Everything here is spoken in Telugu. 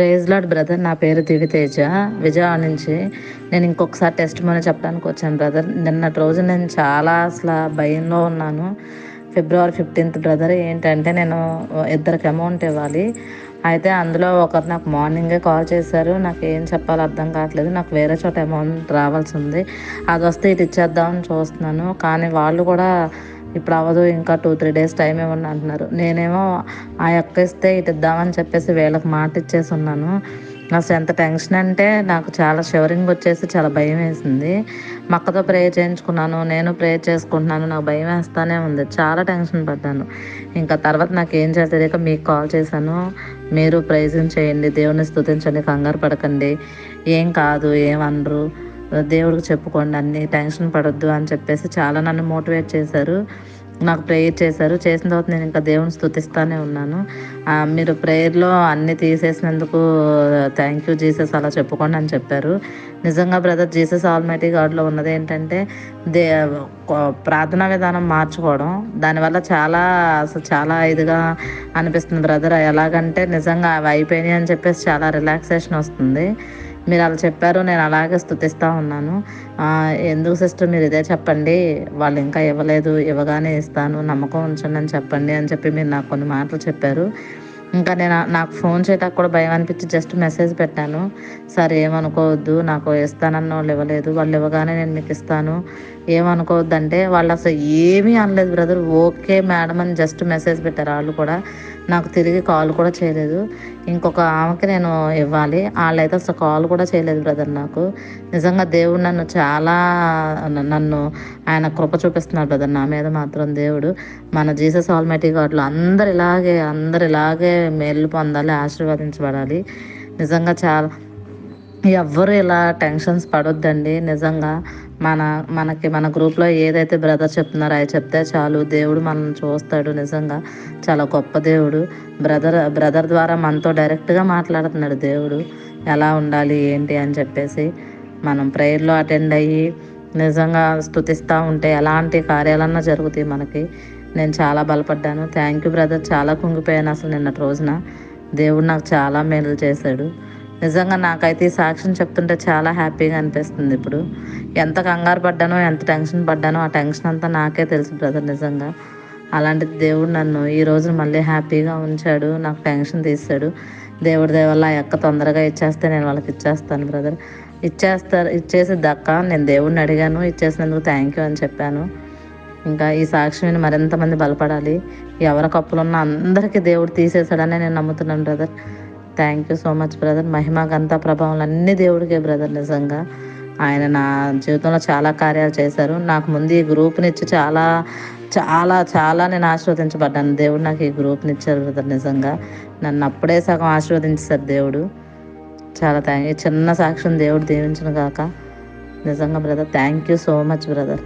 Praise lord brother. నా పేరు దివితేజ. విజయవాడ నుంచి. నేను ఇంకొకసారి టెస్టిమనీ చెప్పడానికి వచ్చాను బ్రదర్. నిన్నటి రోజు నేను చాలా భయంలో ఉన్నాను. ఫిబ్రవరి 15th బ్రదర్. ఏంటంటే నేను ఇద్దరికి అమౌంట్ ఇవ్వాలి. అయితే అందులో ఒకరు నాకు మార్నింగే కాల్ చేశారు. నాకు ఏం చెప్పాలో అర్థం కావట్లేదు. నాకు వేరే చోట అమౌంట్ రావాల్సి ఉంది. అది వస్తే ఇటు ఇచ్చేద్దామని చూస్తున్నాను. కానీ వాళ్ళు కూడా ఇప్పుడు అవ్వదు, ఇంకా 2-3 డేస్ టైం ఇవ్వండి అంటున్నారు. నేనేమో ఆ అక్క ఇస్తే ఇటు ఇద్దామని చెప్పేసి వీళ్ళకి మాట ఇచ్చేసి ఉన్నాను. అసలు ఎంత టెన్షన్ అంటే నాకు చాలా షివరింగ్ వచ్చేసి చాలా భయం వేసింది. మా అక్కతో ప్రేయర్ చేయించుకున్నాను. నేను ప్రేయర్ చేసుకుంటున్నాను. నాకు భయం వేస్తూనే ఉంది. చాలా టెన్షన్ పడ్డాను. ఇంకా తర్వాత నాకు ఏం చేయాలో తెలియక మీకు కాల్ చేశాను. మీరు ప్రైజింగ్ చేయండి, దేవుని స్తుతించండి, కంగారు పడకండి, ఏం కాదు, ఏమనరు, దేవుడికి చెప్పుకోండి, అన్నీ టెన్షన్ పడొద్దు అని చెప్పేసి చాలా నన్ను మోటివేట్ చేశారు. నాకు ప్రేయర్ చేశారు. చేసిన తర్వాత నేను ఇంకా దేవుని స్తుతిస్తూనే ఉన్నాను. మీరు ప్రేయర్లో అన్నీ తీసేసినందుకు థ్యాంక్ యూ జీసస్ అలా చెప్పుకోండి అని చెప్పారు. నిజంగా బ్రదర్, జీసస్ ఆల్మైటీ గాడ్లో ఉన్నది ఏంటంటే దే ప్రార్థనా విధానం మార్చుకోవడం. దానివల్ల చాలా ఇదిగా అనిపిస్తుంది బ్రదర్. ఎలాగంటే నిజంగా అవి అయిపోయినాయి అని చెప్పేసి చాలా రిలాక్సేషన్ వస్తుంది. మీరు అలా చెప్పారు, నేను అలాగే స్తుతిస్తూ ఉన్నాను. ఎందుకు సిస్టర్ మీరు ఇదే చెప్పండి, వాళ్ళు ఇంకా ఇవ్వలేదు, ఇవ్వగానే ఇస్తాను, నమ్మకం ఉంచండి అని చెప్పండి అని చెప్పి మీరు నాకు కొన్ని మాటలు చెప్పారు. ఇంకా నాకు ఫోన్ చేయడానికి కూడా భయం అనిపించి జస్ట్ మెసేజ్ పెట్టాను. సార్ ఏమనుకోవద్దు, నాకు ఇస్తానన్న వాళ్ళు ఇవ్వలేదు, వాళ్ళు ఇవ్వగానే నేను మీకు ఇస్తాను, ఏమనుకోవద్దు అంటే వాళ్ళు అసలు ఏమీ అనలేదు బ్రదర్. ఓకే మేడం అని జస్ట్ మెసేజ్ పెట్టారు. వాళ్ళు కూడా నాకు తిరిగి కాల్ కూడా చేయలేదు. ఇంకొక ఆమెకి నేను ఇవ్వాలి, వాళ్ళైతే అసలు కాల్ కూడా చేయలేదు బ్రదర్. నాకు నిజంగా దేవుడు నన్ను ఆయన కృప చూపిస్తున్నాడు బ్రదర్ నా మీద మాత్రం. దేవుడు మన జీసస్ ఆల్మైటీ గాడ్లో అందరు ఇలాగే మేలు పొందాలి, ఆశీర్వదించబడాలి. నిజంగా ఎవ్వరు ఇలా టెన్షన్స్ పడొద్దండి. నిజంగా మన గ్రూప్లో ఏదైతే బ్రదర్ చెప్తున్నారో అవి చెప్తే చాలు, దేవుడు మనల్ని చూస్తాడు. నిజంగా చాలా గొప్ప దేవుడు. బ్రదర్ ద్వారా మనతో డైరెక్ట్గా మాట్లాడుతున్నాడు దేవుడు, ఎలా ఉండాలి ఏంటి అని చెప్పేసి. మనం ప్రేయర్లో అటెండ్ అయ్యి నిజంగా స్తుతిస్తూ ఉంటే ఎలాంటి కార్యాలన్నా జరుగుతాయి మనకి. నేను చాలా బలపడ్డాను. Thank you brother. చాలా కుంగిపోయాను అసలు నిన్నటి రోజున. దేవుడు నాకు చాలా మేలు చేశాడు. నిజంగా నాకైతే ఈ సాక్ష్యం చెప్తుంటే చాలా హ్యాపీగా అనిపిస్తుంది. ఇప్పుడు ఎంత కంగారు పడ్డానో, ఎంత టెన్షన్ పడ్డానో, ఆ టెన్షన్ అంతా నాకే తెలుసు బ్రదర్. నిజంగా అలాంటిది దేవుడు నన్ను ఈ రోజు మళ్ళీ హ్యాపీగా ఉంచాడు, నాకు టెన్షన్ తీసాడు. దేవుడి దయ వల్ల ఆ అక్క తొందరగా ఇచ్చేస్తే నేను వాళ్ళకి ఇచ్చేస్తాను బ్రదర్. ఇచ్చేసిద్ది అక్క. నేను దేవుడిని అడిగాను, ఇచ్చేసినందుకు థ్యాంక్ యూ అని చెప్పాను. ఇంకా ఈ సాక్ష్యం మరింతమంది బలపడాలి. ఎవరికి అప్పులున్నా అందరికీ దేవుడు తీసేశాడని నేను నమ్ముతున్నాను brother. Thank you so much brother. మహిమ ఘనత ప్రభావాలు అన్నీ దేవుడికే బ్రదర్. నిజంగా ఆయన నా జీవితంలో చాలా కార్యాలు చేశారు. నాకు ముందు ఈ గ్రూప్నిచ్చి చాలా చాలా చాలా నేను ఆశీర్వదించబడ్డాను. దేవుడు నాకు ఈ గ్రూప్ని ఇచ్చారు బ్రదర్. నిజంగా నన్ను అప్పుడే సగం ఆశీర్వదించారు దేవుడు. చాలా చిన్న సాక్ష్యం దేవుడు దీవించును గాక. నిజంగా brother, thank you so much brother.